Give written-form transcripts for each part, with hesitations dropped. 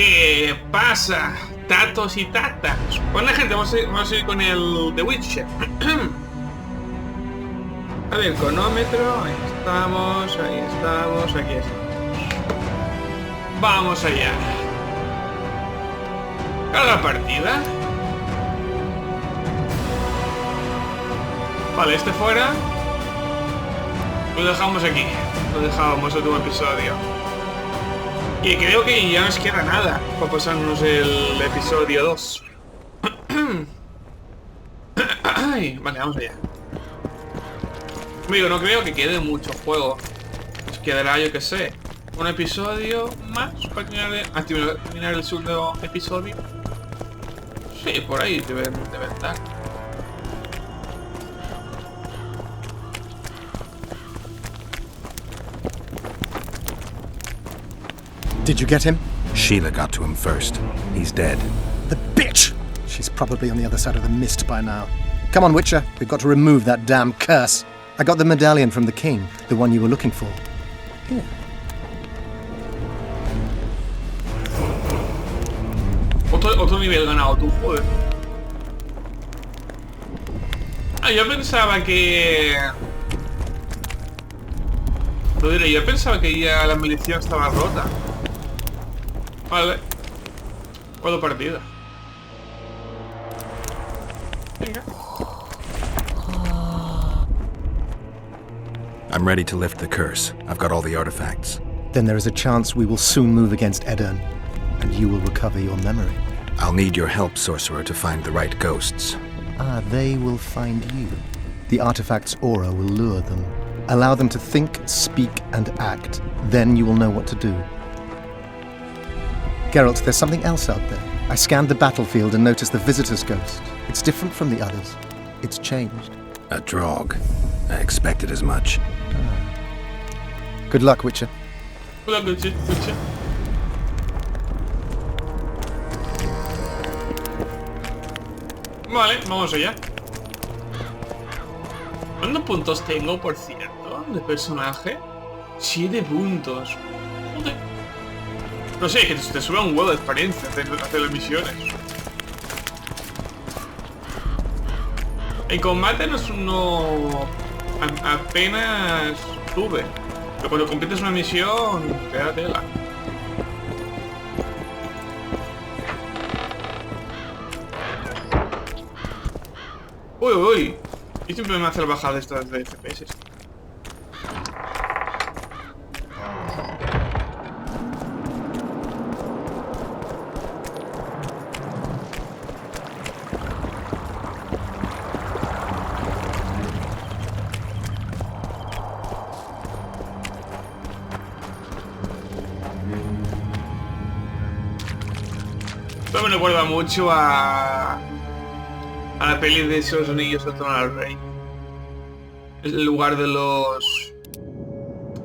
¿Qué pasa, tatos y tatas? Bueno, gente, vamos a ir con el The Witcher. A ver, cronómetro, ahí estamos, aquí estamos. Vamos allá. Carga partida. Vale, este fuera. Lo dejamos aquí. Lo dejábamos el último episodio. Y creo que ya nos queda nada para pasarnos el episodio 2. Ay, vale, vamos allá. Amigo, no creo que quede mucho juego. Nos quedará, yo que sé, un episodio más para terminar el segundo episodio. Sí, por ahí deben dar. Did you get him? Sheila got to him first. He's dead. The bitch! She's probably on the other side of the mist by now. Come on, Witcher. We've got to remove that damn curse. I got the medallion from the king, the one you were looking for. Here. Otro nivel ganado tú, joder. Yo pensaba que... Lo diré, yo pensaba que ya la milicia estaba rota. Vale. Puedo partida. Venga. I'm ready to lift the curse. I've got all the artifacts. Then there is a chance we will soon move against Eterna, and you will recover your memory. I'll need your help, sorcerer, to find the right ghosts. Ah, they will find you. The artifact's aura will lure them. Allow them to think, speak, and act. Then you will know what to do. Geralt, there's something else out there. I scanned the battlefield and noticed the visitor's ghost. It's different from the others. It's changed. A Draug. I expected as much. Good luck, Witcher. Good luck, Witcher. Vale, vamos allá. ¿Cuántos puntos tengo, por cierto, de personaje? 7 puntos. Joder. No sé, que te sube un huevo de experiencia hacer las misiones. En combate no apenas sube. Pero cuando completes una misión, te da tela. Uy. Y siempre me hace bajar estas de FPS. Esto me recuerda mucho a la peli de esos anillos del trono al rey. Es el lugar de los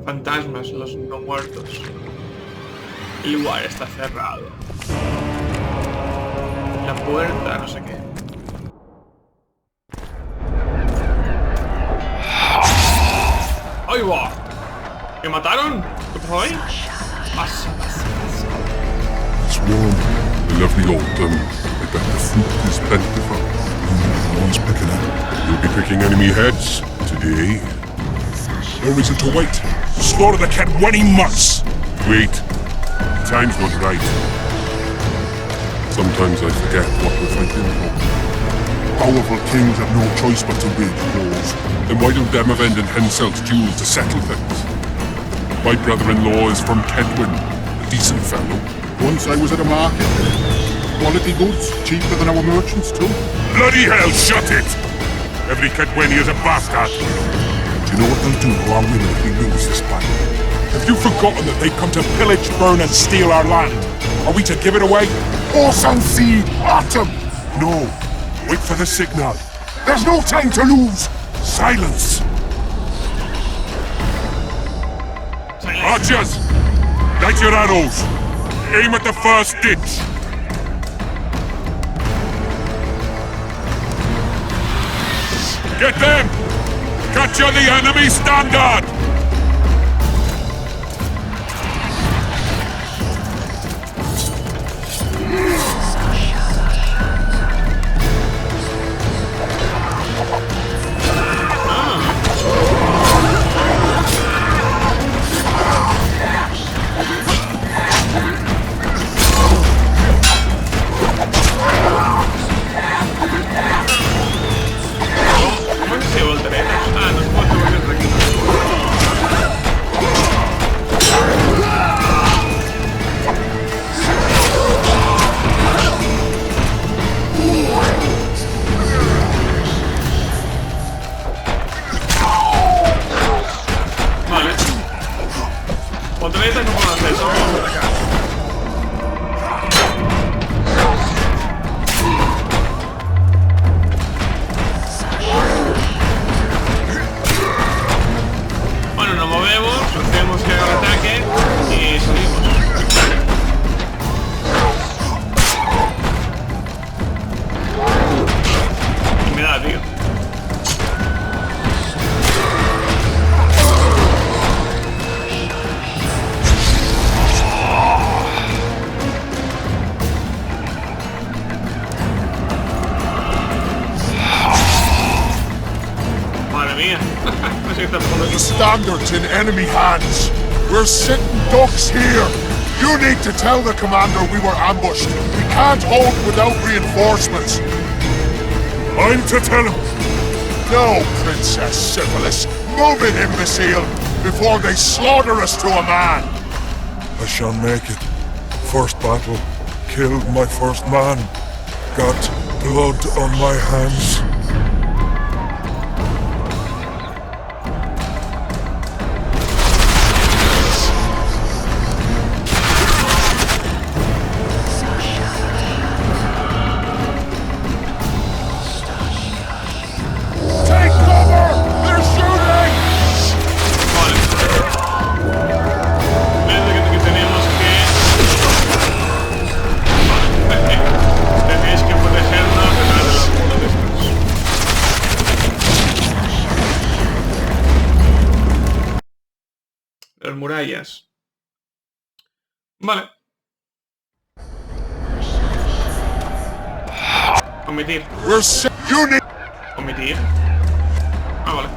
fantasmas, los no muertos. El lugar está cerrado. La puerta, no sé qué. ¡Ahí va! ¿Me mataron? ¿Qué pasó ahí? Pasa. It's warm. The lovely autumn. I bet the fruit is plentiful. No one's picking it. You'll be picking enemy heads today. No reason to wait. Slaughter the cat when he must. Wait. The time's not right. Sometimes I forget what we're fighting for. Powerful kings have no choice but to wage wars. Then why don't them avenge Henselt's duels to settle things? My brother-in-law is from Kedwin, a decent fellow. Once I was at a market. Quality goods, cheaper than our merchants too. Bloody hell, shut it! Every Kedwini is a bastard. Do you know what they'll do to our women if we lose this battle? Have you forgotten that they come to pillage, burn and steal our land? Are we to give it away? Orson sea, autumn! No, wait for the signal. There's no time to lose! Silence! Archers! Light your arrows! Aim at the first ditch! Get them! Capture the enemy standard! standards in enemy hands. We're sitting ducks here. You need to tell the commander we were ambushed. We can't hold without reinforcements. I'm to tell him. No, Princess Syphilis. Move it, imbecile, before they slaughter us to a man. I shall make it. First battle. Killed my first man. Got blood on my hands. Las murallas. Vale. Omitir. Omitir. Ah, vale.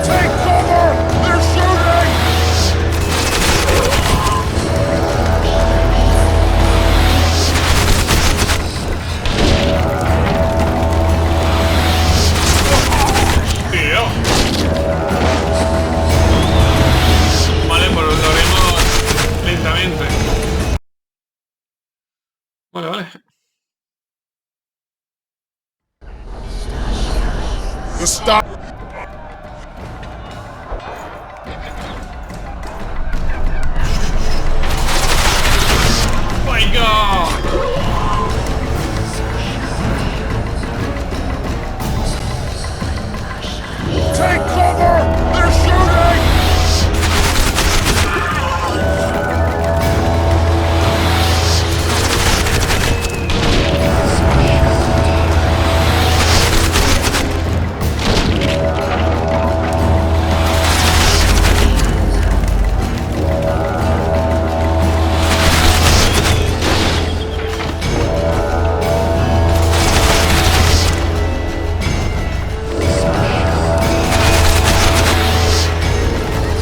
Take cover! They're shooting! Tío. Vale, pues lo haremos lentamente. Vale, vale. Stop! My God! Take cover! They're shooting!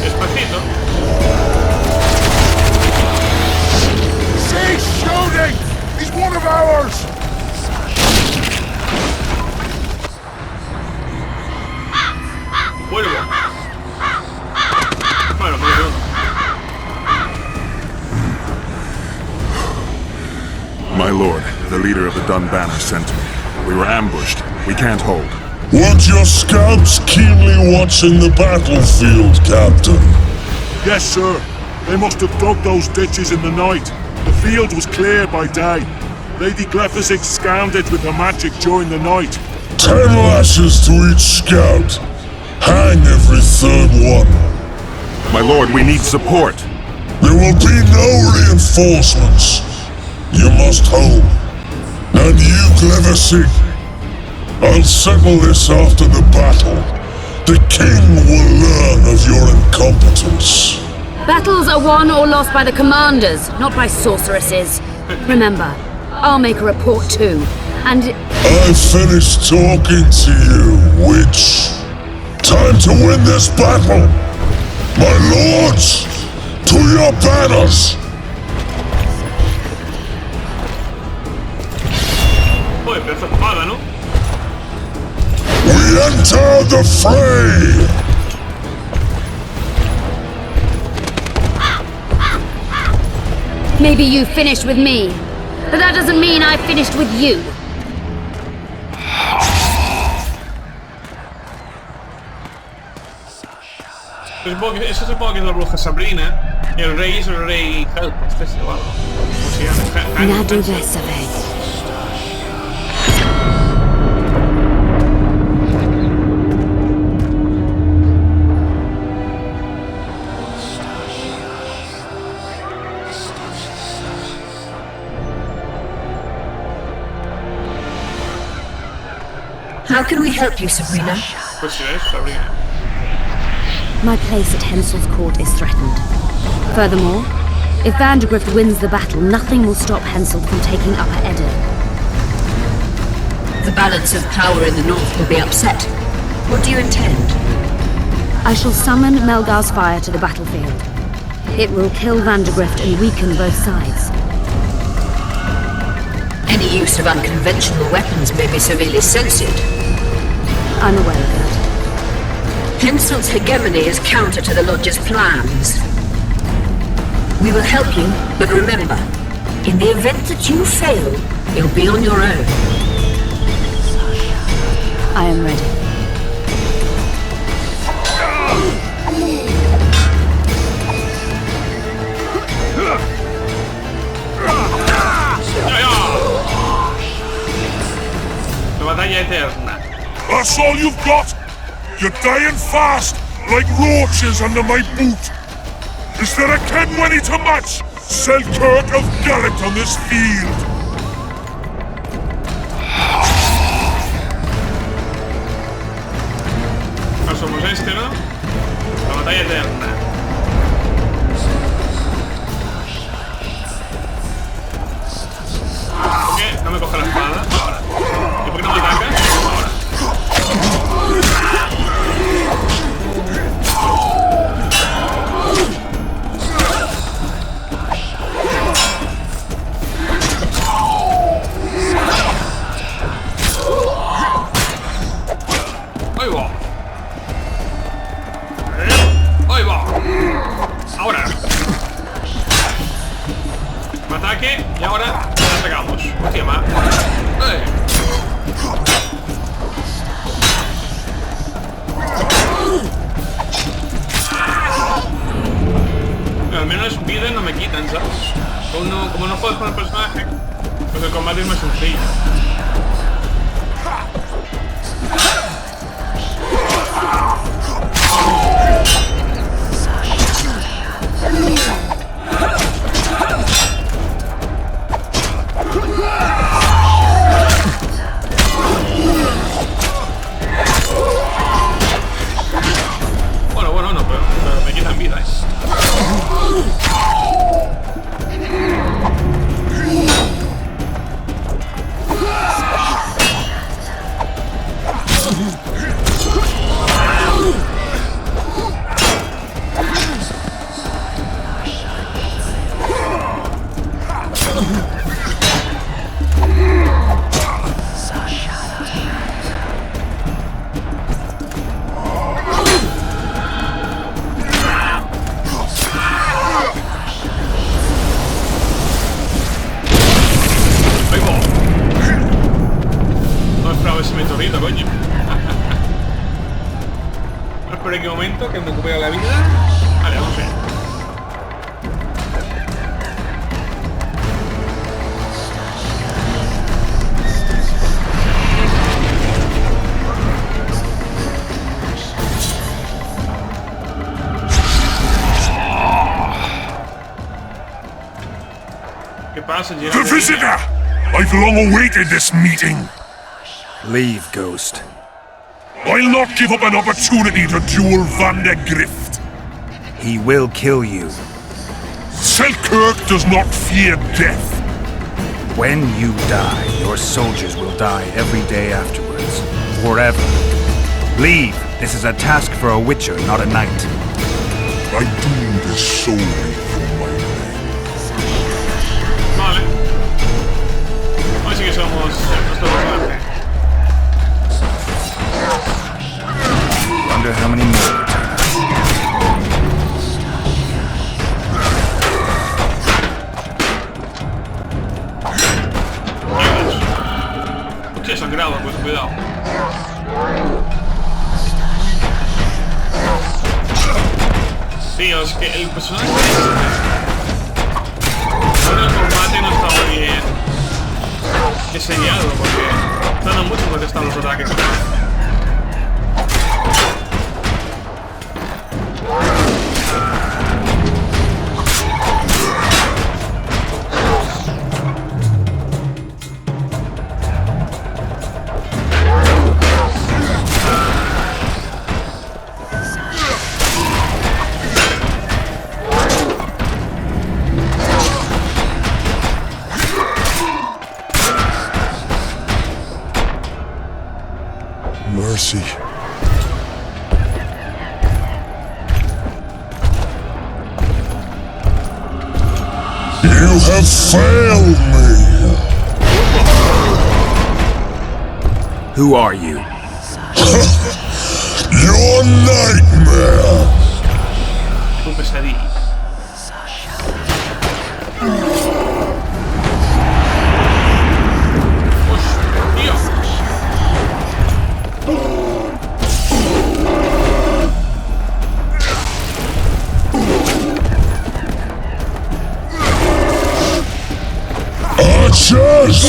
Despacito. He's shooting! He's one of ours! Vuelvo. Bueno, pues yo. My lord, the leader of the Dunbanner sent me. We were ambushed. We can't hold. Weren't your scouts keenly watching the battlefield, Captain? Yes, sir. They must have dug those ditches in the night. The field was clear by day. Lady Glephisic scanned it with her magic during the night. 10 lashes to each scout. Hang every third one. My lord, we need support. There will be no reinforcements. You must hold. And you, Glephisic, I'll settle this after the battle. The king will learn of your incompetence. Battles are won or lost by the commanders, not by sorceresses. Remember, I'll make a report too, and... I've finished talking to you, witch. Time to win this battle. My lords, to your banners. Joder, pero esta espada, ¿no? We enter the fray. maybe you finished with me, but that doesn't mean I finished with you. Eso supongo que es la bruja Sabrina y el rey es el rey Help, o algo. ¿Cómo se llama? Now do this, Survey. How can we help you, Sabrina? Pues sí, es Sabrina. My place at Hensel's court is threatened. Furthermore, if Vandergrift wins the battle, nothing will stop Hensel from taking Upper Edda. The balance of power in the north will be upset. What do you intend? I shall summon Melgar's fire to the battlefield. It will kill Vandergrift and weaken both sides. Any use of unconventional weapons may be severely censored. I'm aware of that. Hensel's hegemony is counter to the Lodge's plans. We will help you, but remember, in the event that you fail, you'll be on your own. I am ready. La batalla eterna. That's all you've got? You're dying fast, like roaches under my boot. Is there a Kenwenny to match Selkirk of Garrett on this field? No somos este, ¿no? La batalla eterna. ¿Por qué no me coge la espada? Ahora. ¿Y por qué no me ataca? Ahora. Ahí va. Ahí va. Ahora. Un ataque y ahora la atacamos. Hostia, más. Al menos vida no me quitan, ¿sabes? Como no juegas con el personaje, pues el combate es más sencillo. Bueno, no, pero me quitan vida, ¿eh? Ese meteorito, coño. No espero en qué momento que me recupere la vida. Vale, vamos a ver. ¿Qué pasa? The visitor! I've long awaited this meeting. Leave, Ghost. I'll not give up an opportunity to duel Vandergrift. He will kill you. Selkirk does not fear death. When you die, your soldiers will die every day afterwards. Forever. Leave. This is a task for a witcher, not a knight. I'm doing this solely for my men. Vale. Así que somos nuestro personaje. Wonder how many more. Hostia, sangrado, pues cuidado. Tío, es que el personaje en el combate no está muy bien diseñado porque tardan mucho en contestar los ataques. easy. You have failed me. Who are you? Your nightmare. Tu pesadilla. ¡Hostia! Archers!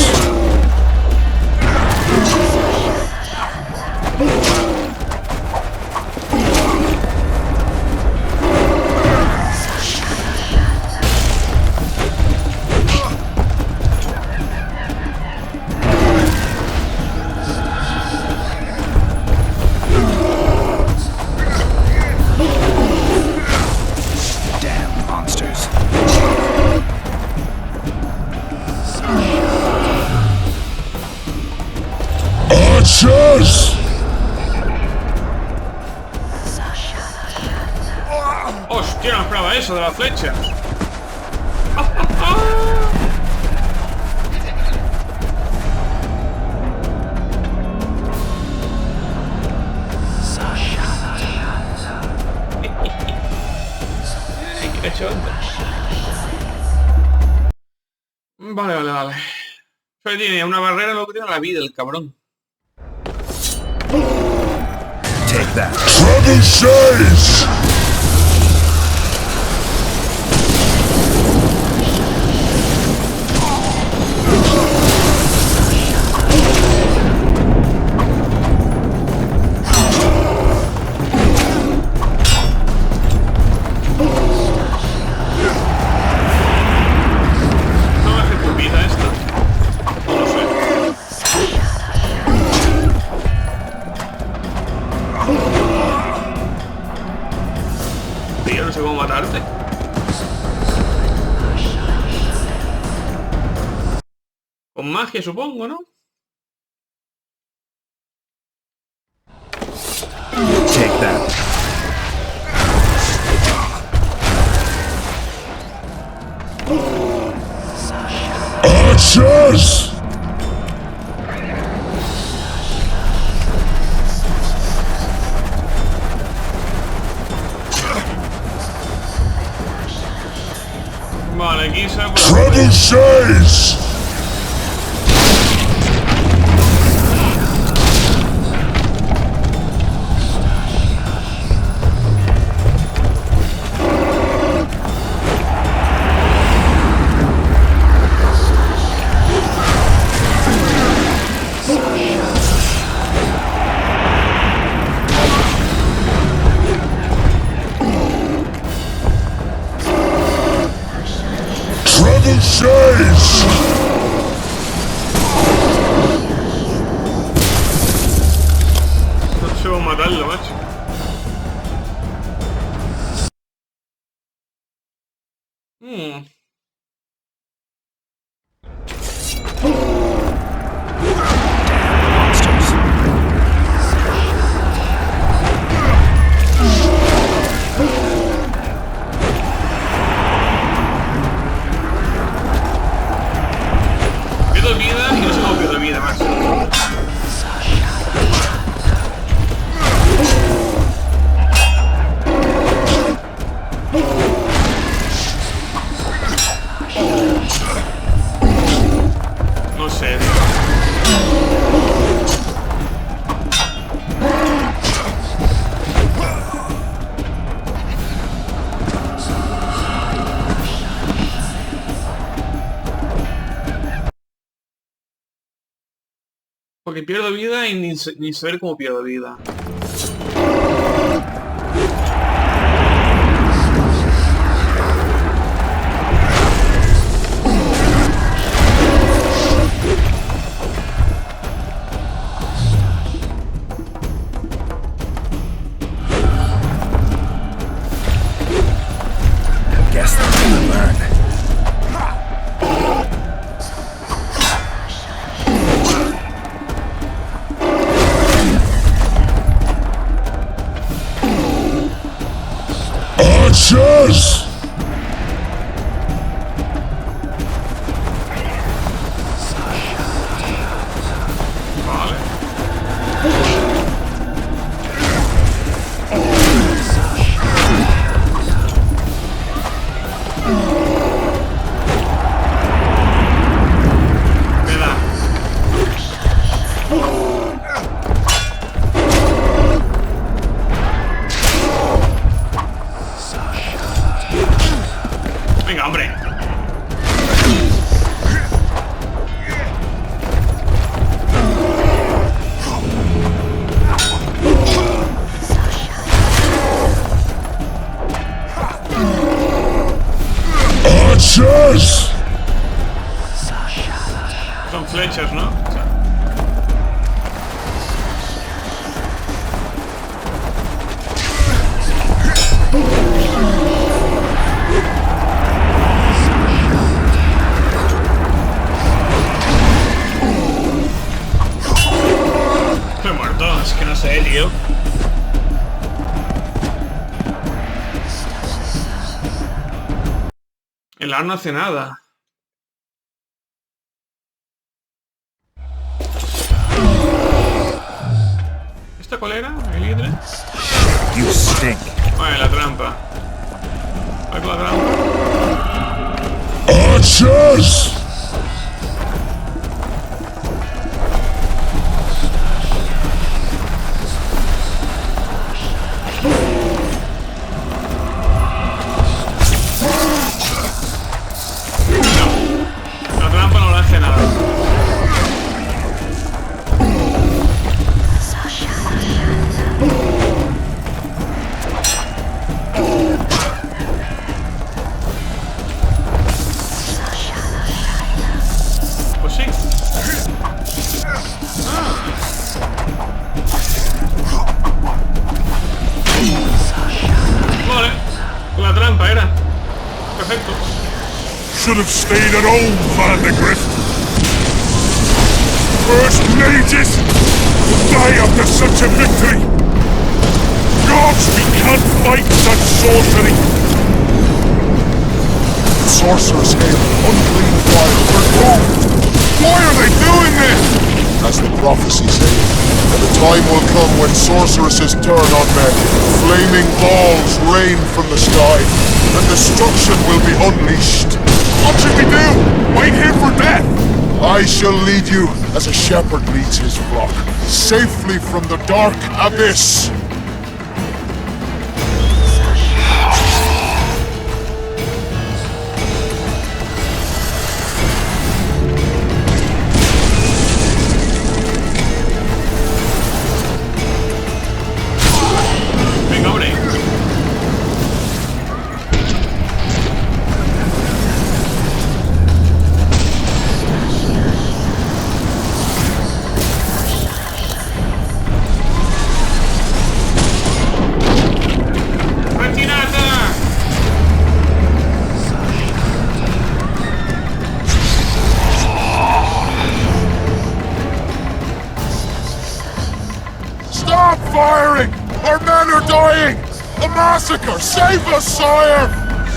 Damn monsters. Archers! ¡Hostia! No esperaba eso de las flechas. ¿Qué he hecho antes? Vale. Solo tiene una barrera, luego tiene la vida, el cabrón. Take that. Trebuchets! No me hace tu vida esto. No sé. Tío, no sé cómo matarte. Con magia, supongo, ¿no? Take that. Archers! Vale, aquí se va por Trebuchets! Trebuchets! No sé cómo matarlo, macho. Monsters. Pierdo vida y no sé cómo pierdo vida, macho. No sé. Porque pierdo vida y ni saber cómo pierdo vida. Guess they're gonna learn. Witchers, ¿no? Estoy muerto, es que no sé, tío. El ar no hace nada. ¿Esta cuál era? ¿El hidre? You stink. Vale, la trampa. ¿Cuál es la trampa? Archers! La trampa no le hace nada. Pues sí. Vale. La trampa era. Perfecto. Should have stayed at home, Van de Grift. First mages will die after such a victory. Gods, we can't fight such sorcery. Sorcerers hail unclean fire. We're doomed! Why are they doing this? As the prophecy said, the time will come when sorceresses turn on men. Flaming balls rain from the sky, and destruction will be unleashed. What should we do? Wait here for death? I shall lead you as a shepherd leads his flock, safely from the dark abyss. Venga, hombre. ¡Retirada! Stop firing! Our men are dying! A massacre! Save us, sire!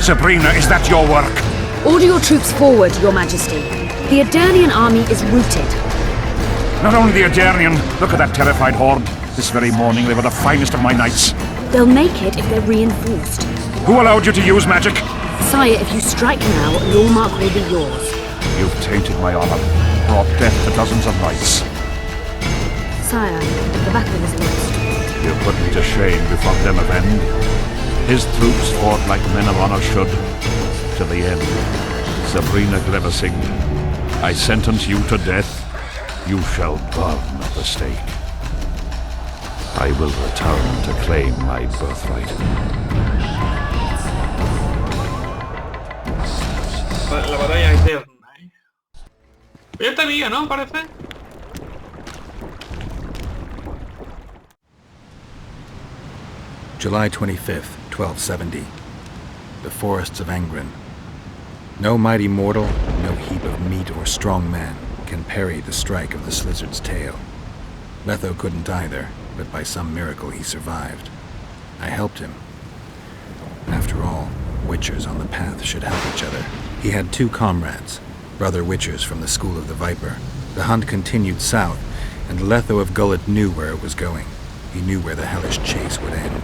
Sabrina, is that your work? Order your troops forward, Your Majesty. The Eternian army is routed. Not only the Eternian, look at that terrified horde. This very morning they were the finest of my knights. They'll make it if they're reinforced. Who allowed you to use magic? Sire, if you strike now, your mark will be yours. You've tainted my honor, brought death to dozens of knights. Sire, the battle is lost. You put me to shame before Demavend. His troops fought like men of honor should, to the end. Sabrina Gleversing, I sentence you to death. You shall burn at the stake. I will return to claim my birthright. La batalla eterna, ¿eh? Ya tenía, ¿no? Parece. July 25th, 1270. The forests of Angren. No mighty mortal, no heap of meat or strong man can parry the strike of the Slizzard's tail. Letho couldn't either, but by some miracle he survived. I helped him. After all, Witchers on the path should help each other. He had two comrades, brother Witchers from the School of the Viper. The hunt continued south, and Letho of Gullet knew where it was going. He knew where the hellish chase would end.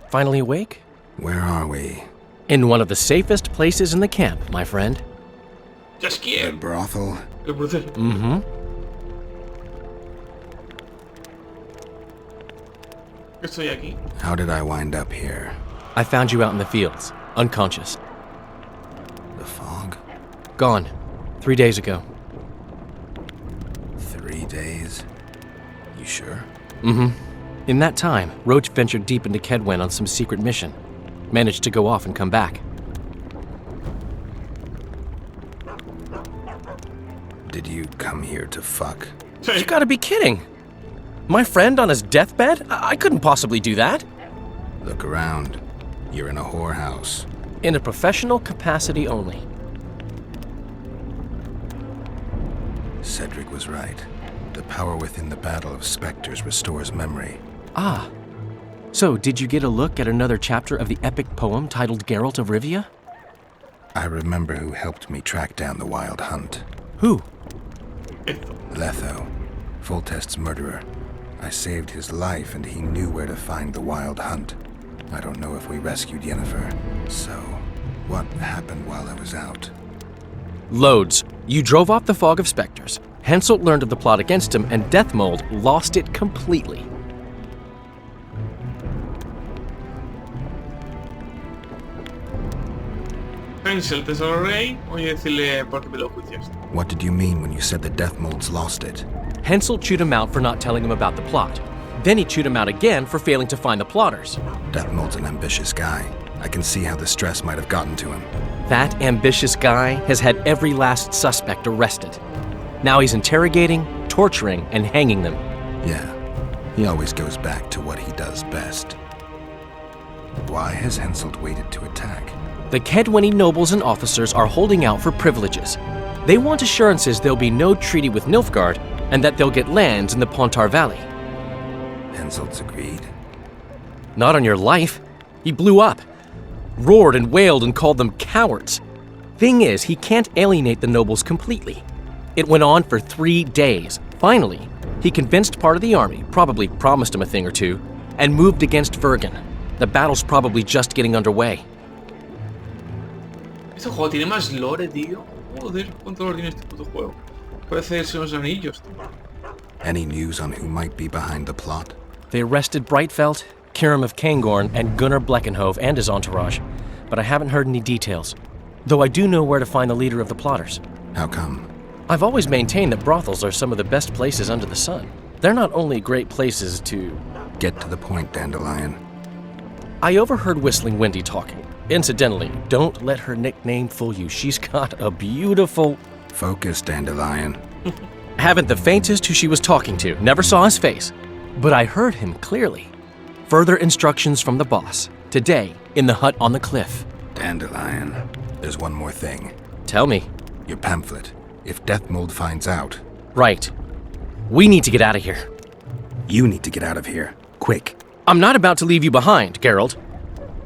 Finally awake? Where are we? In one of the safest places in the camp, my friend. Just The quiero. brothel? El crucero. Mm-hmm. Estoy aquí. How did I wind up here? I found you out in the fields, unconscious. The fog? Gone. 3 days ago. 3 days? You sure? Mm-hmm. In that time, Roach ventured deep into Kedwen on some secret mission. Managed to go off and come back. Did you come here to fuck? You gotta be kidding! My friend on his deathbed? I couldn't possibly do that. Look around. You're in a whorehouse. In a professional capacity only. Cedric was right. The power within the Battle of Spectres restores memory. Ah. So, did you get a look at another chapter of the epic poem titled Geralt of Rivia? I remember who helped me track down the Wild Hunt. Who? Letho, Foltest's murderer. I saved his life and he knew where to find the Wild Hunt. I don't know if we rescued Yennefer. So, what happened while I was out? Loads. You drove off the Fog of Spectres. Henselt learned of the plot against him, and Deathmold lost it completely. Henselt es el rey, voy a decirle por qué me lo juiciaste. What did you mean when you said the Deathmold's lost it? Henselt chewed him out for not telling him about the plot. Then he chewed him out again for failing to find the plotters. Deathmold's an ambitious guy. I can see how the stress might have gotten to him. That ambitious guy has had every last suspect arrested. Now he's interrogating, torturing, and hanging them. Yeah, he always goes back to what he does best. Why has Henselt waited to attack? The Kedweni nobles and officers are holding out for privileges. They want assurances there'll be no treaty with Nilfgaard, and that they'll get lands in the Pontar Valley. Henselt's agreed. Not on your life. He blew up. Roared and wailed and called them cowards. Thing is, he can't alienate the nobles completely. It went on for 3 days. Finally, he convinced part of the army, probably promised him a thing or two, and moved against Vergen. The battle's probably just getting underway. Este juego tiene más lore, tío. Joder, cuánto lore tiene este puto juego. Parece ser unos anillos, tío. Any news on who might be behind the plot? They arrested Brightfelt, Kirim of Kangorn, and Gunnar Bleckenhove and his entourage, but I haven't heard any details. Though I do know where to find the leader of the plotters. How come? I've always maintained that brothels are some of the best places under the sun. They're not only great places to... Get to the point, Dandelion. I overheard Whistling Wendy talking. Incidentally, don't let her nickname fool you. She's got a beautiful... Focus, Dandelion. Haven't the faintest who she was talking to. Never saw his face. But I heard him clearly. Further instructions from the boss. Today, in the hut on the cliff. Dandelion, there's one more thing. Tell me. Your pamphlet. If Deathmold finds out... Right. We need to get out of here. You need to get out of here. Quick. I'm not about to leave you behind, Geralt.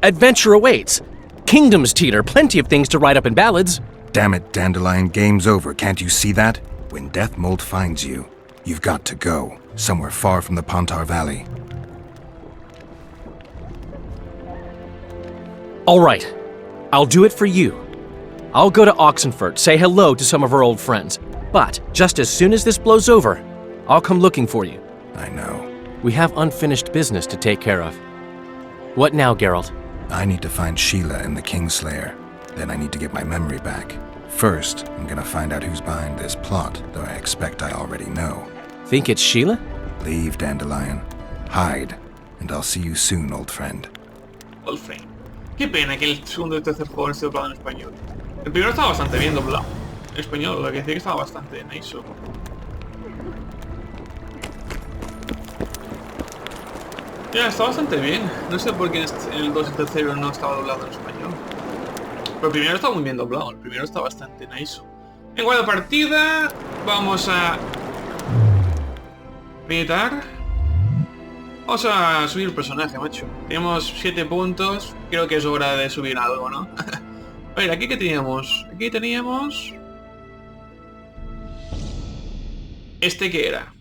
Adventure awaits. Kingdoms teeter, plenty of things to write up in ballads. Damn it, Dandelion, game's over. Can't you see that? When Deathmold finds you, you've got to go. Somewhere far from the Pontar Valley. All right. I'll do it for you. I'll go to Oxenfurt, say hello to some of our old friends. But just as soon as this blows over, I'll come looking for you. I know. We have unfinished business to take care of. What now, Geralt? I need to find Sheila and the Kingslayer. Then I need to get my memory back. First, I'm gonna find out who's behind this plot, though I expect I already know. Think it's Sheila? Leave, Dandelion. Hide, and I'll see you soon, old friend. Old friend. Qué pena que el segundo y el tercer juego esté doblado en español. El primero estaba bastante bien doblado. En español, lo que decía que estaba bastante nice. Ya, está bastante bien. No sé por qué el 2 y el tercero no estaba doblado en español. Pero el primero está muy bien doblado. El primero está bastante nice. En cuanto a partida, vamos a... militar. Vamos a subir el personaje, macho. Tenemos 7 puntos. Creo que es hora de subir algo, ¿no? A ver, ¿aquí qué teníamos? Aquí teníamos... ¿Este qué era?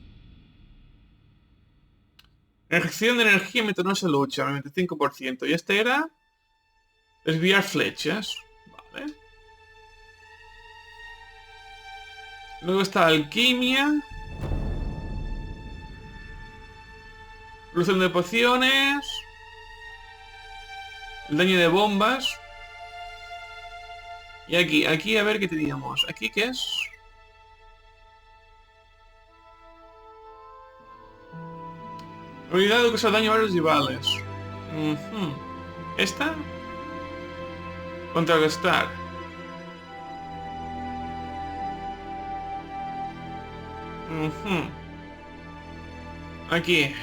Reacción de energía mientras no se lucha, 95%. Y este era... desviar flechas. Vale. Luego está alquimia. Producción de pociones. El daño de bombas. Y aquí a ver qué teníamos. ¿Aquí qué es? Habilidad de causar daño a varios rivales. ¿Esta? Contrarrestar. Aquí.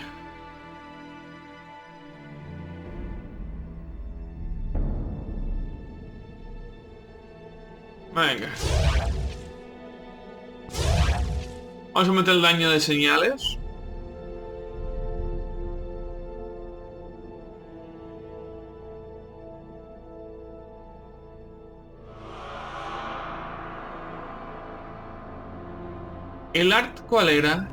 Venga. Vamos a meter el daño de señales. ¿El art cuál era?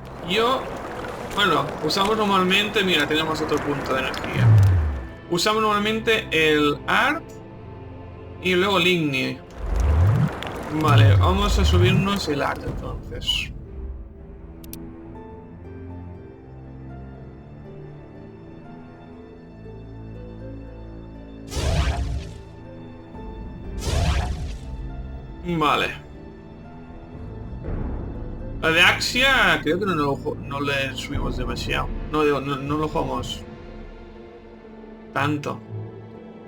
Bueno, usamos normalmente... Mira, tenemos otro punto de energía. Usamos normalmente el art y luego el igne. Vale, vamos a subirnos el art entonces. Vale. La de Axia creo que no le subimos demasiado. No lo jugamos tanto.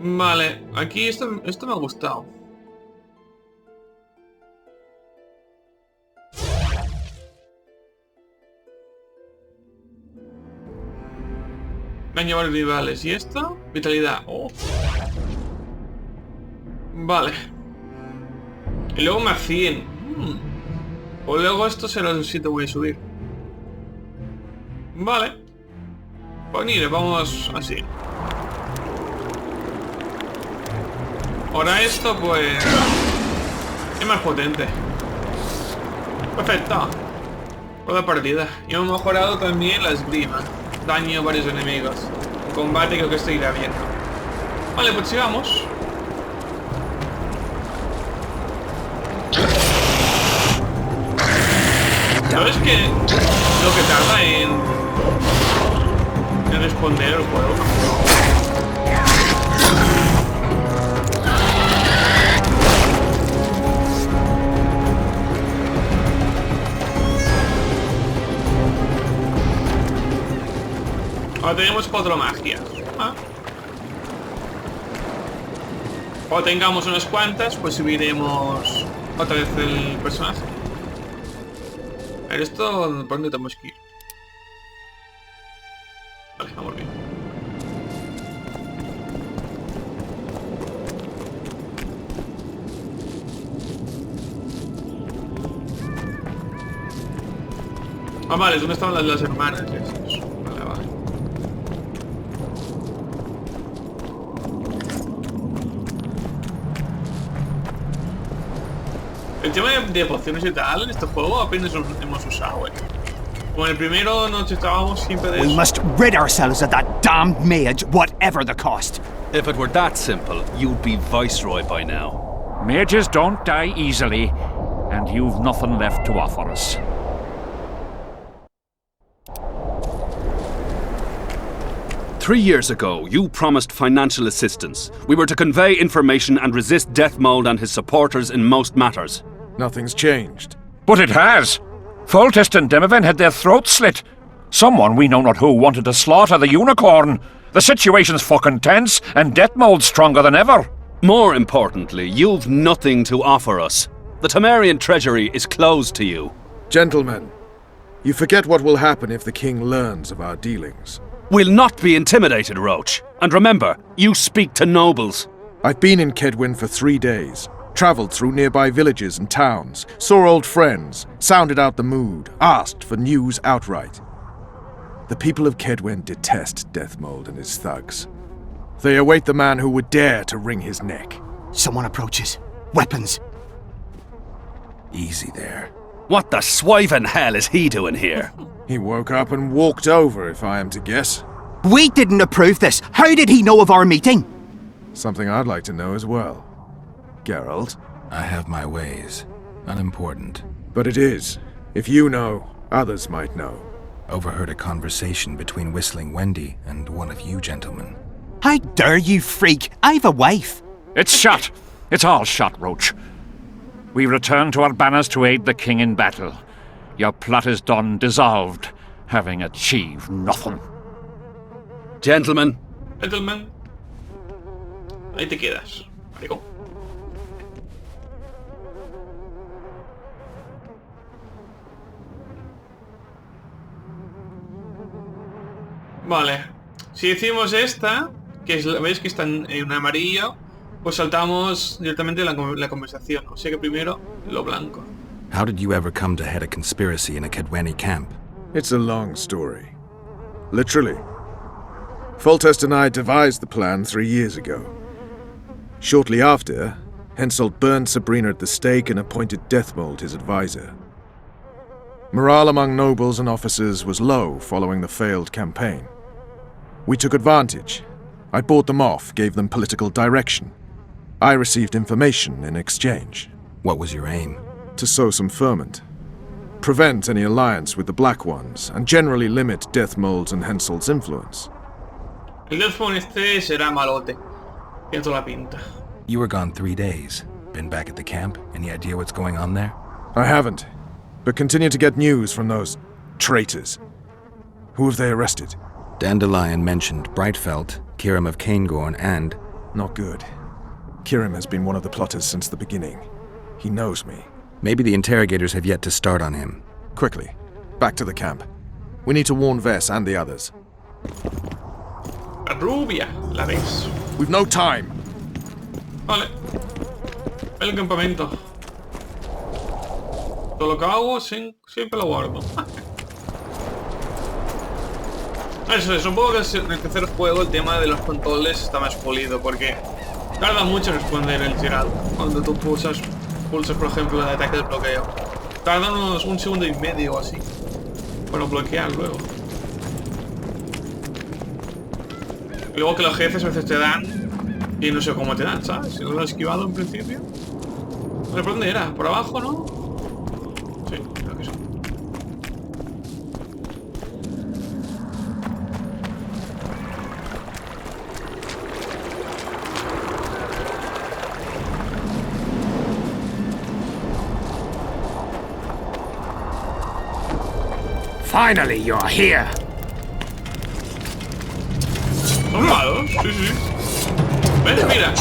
Vale, aquí esto me ha gustado. Daño a los rivales. ¿Y esto? Vitalidad. Oh. Vale. Y luego más 100. O luego esto se los sí te voy a subir. Vale. Pues mire, vamos así. Ahora esto pues... es más potente. Perfecto. Por la partida. Y hemos mejorado también la esgrima. Daño a varios enemigos. En combate creo que esto irá bien. Vale, pues sigamos. ¿Sabes qué? Lo que tarda en responder el juego. Ahora tenemos 4 magias. Cuando tengamos unas cuantas, pues subiremos otra vez el personaje. A ver, esto, ¿por dónde tenemos que ir? Vale, vamos bien. Ah, vale, ¿dónde estaban las hermanas? Esas. Vale, vale. El tema de pociones y tal en este juego apenas hemos usado, Como en el primero nos estábamos siempre de We must rid ourselves of that damned mage, whatever the cost. If it were that simple, you'd be Viceroy by now. Mages don't die easily, and you've nothing left to offer us. Three years ago, you promised financial assistance. We were to convey information and resist Death Mold and his supporters in most matters. Nothing's changed. But it has. Foltest and Demoven had their throats slit. Someone, we know not who, wanted to slaughter the unicorn. The situation's fucking tense, and Death Mold's stronger than ever. More importantly, you've nothing to offer us. The Temerian treasury is closed to you. Gentlemen, you forget what will happen if the king learns of our dealings. We'll not be intimidated, Roach. And remember, you speak to nobles. I've been in Kedwin for 3 days. Travelled through nearby villages and towns, saw old friends, sounded out the mood, asked for news outright. The people of Kedwin detest Death Mold and his thugs. They await the man who would dare to wring his neck. Someone approaches. Weapons. Easy there. What the swiven hell is he doing here? He woke up and walked over, if I am to guess. We didn't approve this. How did he know of our meeting? Something I'd like to know as well. Geralt? I have my ways. Unimportant. But it is. If you know, others might know. Overheard a conversation between Whistling Wendy and one of you gentlemen. How dare you, freak? I've a wife. It's shot. It's all shot, Roach. We return to our banners to aid the king in battle. Your plot is done, dissolved, having achieved nothing. Gentlemen. Gentlemen. Ahí te quedas, maricón. Vale. Si decimos esta, que es, veis que está en amarillo, pues saltamos directamente la conversación. O sea que primero lo blanco. How did you ever come to head a conspiracy in a Kedweni camp? It's a long story. Literally. Foltest and I devised the plan 3 years ago. Shortly after, Henselt burned Sabrina at the stake and appointed Deathmold his advisor. Morale among nobles and officers was low following the failed campaign. We took advantage. I bought them off, gave them political direction. I received information in exchange. What was your aim? To sow some ferment. Prevent any alliance with the Black Ones, and generally limit Deathmold's and Henselt's influence. El Deathmold este será malote. Tiene toda la pinta. You were gone 3 days. Been back at the camp? Any idea what's going on there? I haven't, but continue to get news from those traitors. Who have they arrested? Dandelion mentioned Brightfelt, Kirim of Caingorn, and... Not good. Kirim has been one of the plotters since the beginning. He knows me. Maybe the interrogators have yet to start on him. Quickly, back to the camp. We need to warn Vess and the others. Rubia, la ves. We've no time. Vale. El campamento. Todo lo que hago siempre lo guardo. Eso, supongo que en el tercer juego el tema de los controles está más pulido porque tarda mucho en responder el tirado. Cuando tú pulsas por ejemplo el ataque de bloqueo. Tarda unos 1 segundo y medio o así para bloquear luego. Y luego que los jefes a veces te dan y no sé cómo te dan, ¿sabes? Si lo has esquivado en principio. No sé por dónde era, por abajo, ¿no? Sí, creo que sí. Finally, you're here. Son malos, sí, sí. ¿Ves? Mira,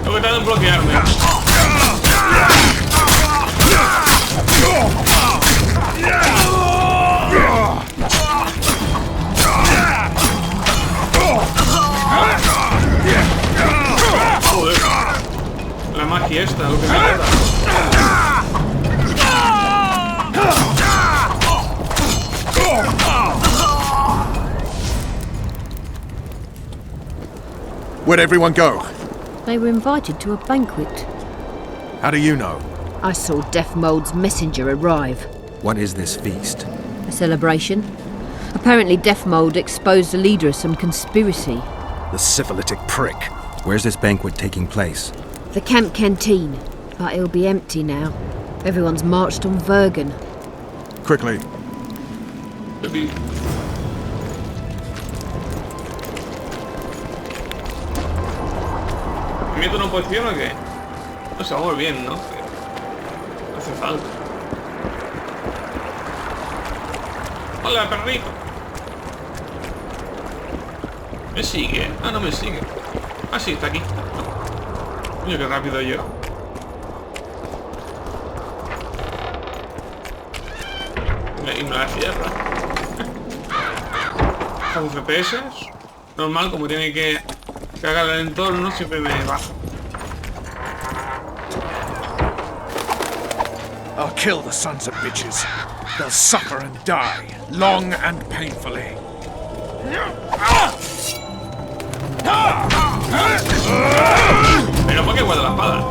lo que tarda en bloquearme. Joder. La magia esta, lo que me tarda. Where'd everyone go? They were invited to a banquet. How do you know? I saw Deathmold's messenger arrive. What is this feast? A celebration. Apparently Deathmold exposed the leader of some conspiracy. The syphilitic prick. Where's this banquet taking place? The camp canteen. But it'll be empty now. Everyone's marched on Vergen. Quickly. ¿Me meto una poción o qué? No se va muy bien, ¿no? No hace falta. Hola, perrito. ¿Me sigue? Ah, no me sigue. Ah, sí, está aquí. Coño, qué rápido yo. Y me la cierra. Los FPS. Normal, como tiene que cagar el entorno, siempre me baja. I'll kill the sons of bitches. They'll suffer and die, long and painfully. Pero ¿por qué guarda la espada?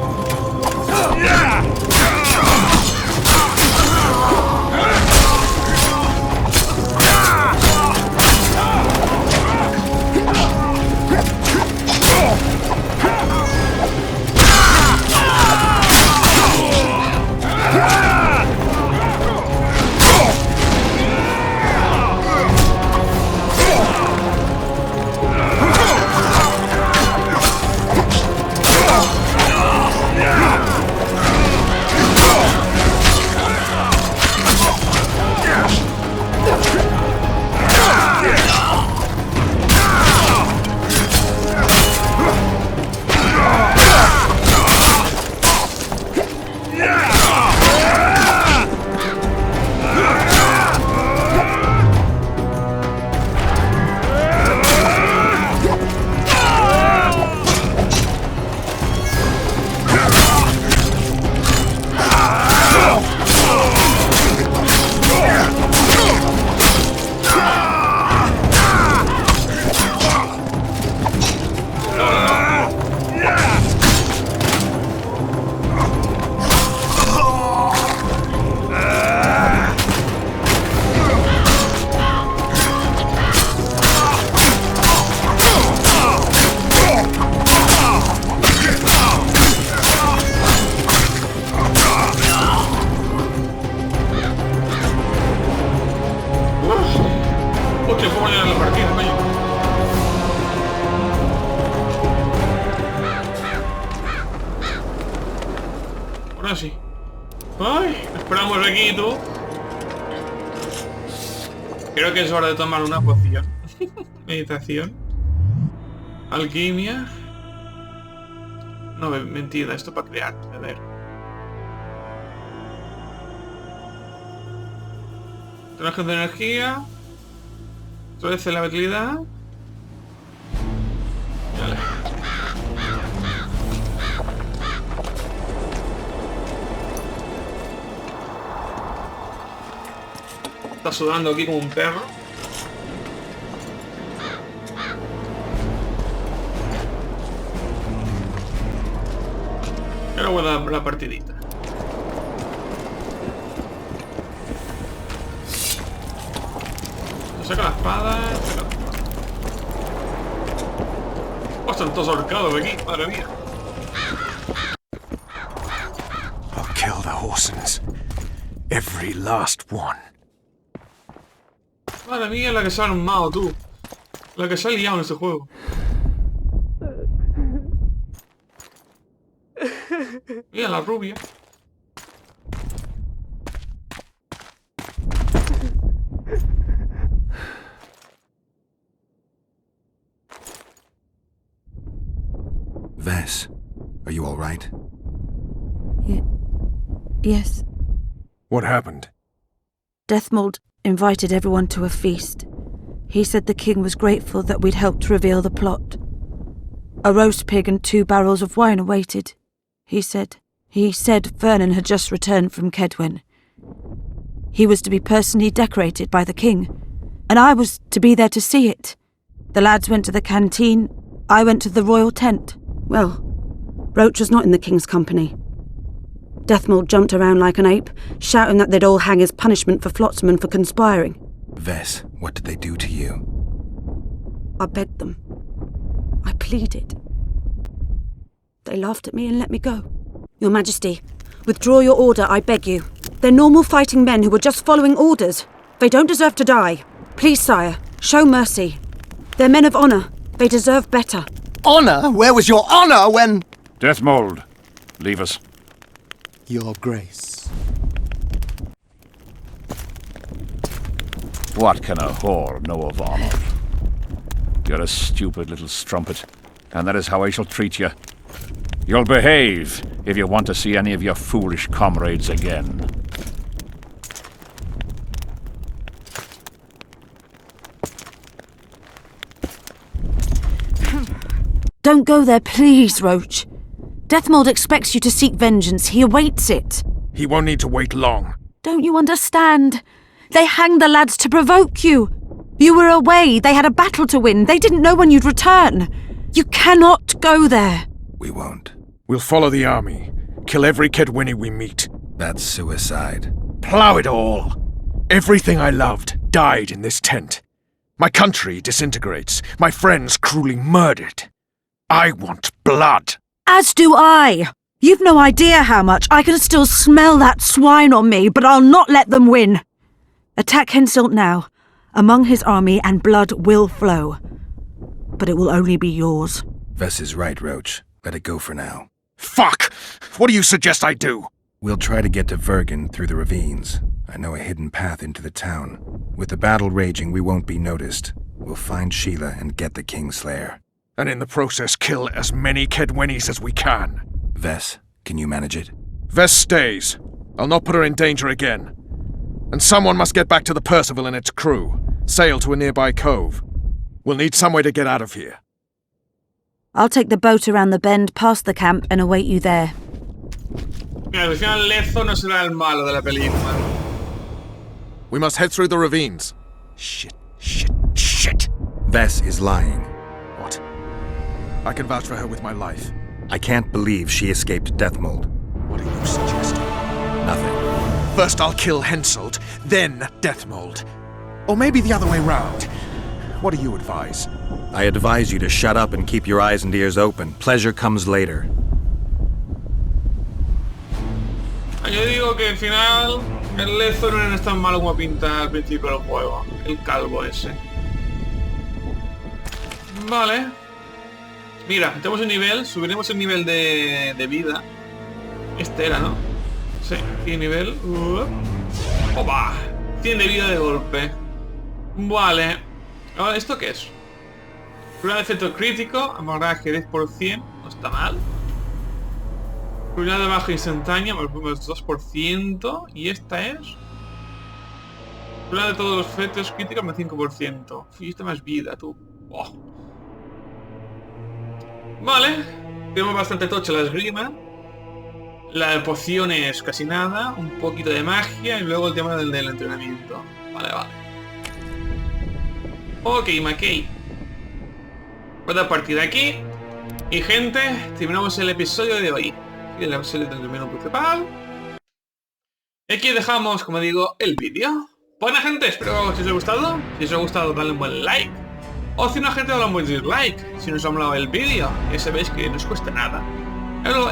Hostia, puedo ganar la partida, coño. Ahora sí. Ay, esperamos aquí, tú. Creo que es hora de tomar una poción. Meditación. Alquimia. No, mentira, esto para crear. A ver. Traje de energía. Florece la vitalidad. Vale. Está sudando aquí como un perro. Y ahora voy a dar la partidita. Saca la espada. Oh, están todos ahorcados aquí, madre mía. I'll kill the Horsens. Every last one. Madre mía, la que se ha armado, tú. La que se ha liado en este juego. Mira, la rubia. Vess, are you all right? Yes. What happened? Deathmold invited everyone to a feast. He said the king was grateful that we'd helped reveal the plot. A roast pig and 2 barrels of wine awaited, he said. He said Vernon had just returned from Kedwen. He was to be personally decorated by the king, and I was to be there to see it. The lads went to the canteen, I went to the royal tent. Well, Roach was not in the king's company. Deathmold jumped around like an ape, shouting that they'd all hang as punishment for Flotsam for conspiring. Vess, what did they do to you? I begged them. I pleaded. They laughed at me and let me go. Your Majesty, withdraw your order, I beg you. They're normal fighting men who were just following orders. They don't deserve to die. Please, sire, show mercy. They're men of honor. They deserve better. Honor? Where was your honor when... Deathmold, leave us. Your Grace. What can a whore know of honor? You're a stupid little strumpet, and that is how I shall treat you. You'll behave if you want to see any of your foolish comrades again. Don't go there, please, Roach. Deathmold expects you to seek vengeance. He awaits it. He won't need to wait long. Don't you understand? They hanged the lads to provoke you. You were away. They had a battle to win. They didn't know when you'd return. You cannot go there. We won't. We'll follow the army. Kill every Kedwini we meet. That's suicide. Plough it all. Everything I loved died in this tent. My country disintegrates. My friends cruelly murdered. I want blood. As do I. You've no idea how much. I can still smell that swine on me, but I'll not let them win. Attack Henselt now, among his army, and blood will flow. But it will only be yours. Vess is right, Roach. Let it go for now. Fuck! What do you suggest I do? We'll try to get to Vergen through the ravines. I know a hidden path into the town. With the battle raging, we won't be noticed. We'll find Sheila and get the Kingslayer. And in the process kill as many Kedwenis as we can. Vess, can you manage it? Vess stays. I'll not put her in danger again. And someone must get back to the Percival and its crew. Sail to a nearby cove. We'll need some way to get out of here. I'll take the boat around the bend past the camp and await you there. Mira, al final Lezo no será el malo de la película. We must head through the ravines. Shit. Vess is lying. What? I can vouch for her with my life. I can't believe she escaped Deathmold. What are you suggesting? Nothing. First I'll kill Henselt, then Deathmold. Or maybe the other way round. What do you advise? I advise you to shut up and keep your eyes and ears open. Pleasure comes later. Yo digo que al final el Lezo no es tan malo como pinta al principio del juego. El calvo ese. Vale. Mira, tenemos un nivel, subiremos el nivel de vida. Este era, ¿no? Sí, y nivel... ¡Opa! 100 de vida de golpe. Vale. Ahora, ¿esto qué es? Cura de efecto crítico, amarraje 10%, no está mal. Cura de baja instantánea, más 2%. Y esta es... Cura de todos los efectos críticos, más 5%. Uy, esta más vida, tú. Oh. Vale. Tenemos bastante tocha la esgrima. La poción es casi nada. Un poquito de magia. Y luego el tema del entrenamiento. Vale, vale. Ok, McKay. Otra partida aquí. Y gente, terminamos el episodio de hoy. Y el episodio del menú principal. Y aquí dejamos, como digo, el vídeo. Buena gente, espero que os haya gustado. Si os ha gustado, dale un buen like. O si no, gente, dale un buen dislike. Si no os ha molado el vídeo, ya sabéis que no os cuesta nada.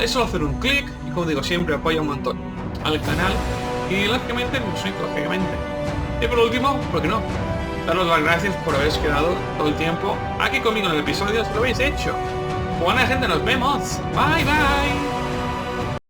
Es solo hacer un clic. Y como digo, siempre apoya un montón al canal. Y lógicamente, lógicamente. Y por último, ¿por qué no? Daros las gracias por haberos quedado todo el tiempo aquí conmigo en el episodio, si lo habéis hecho. Buena gente, nos vemos. Bye bye.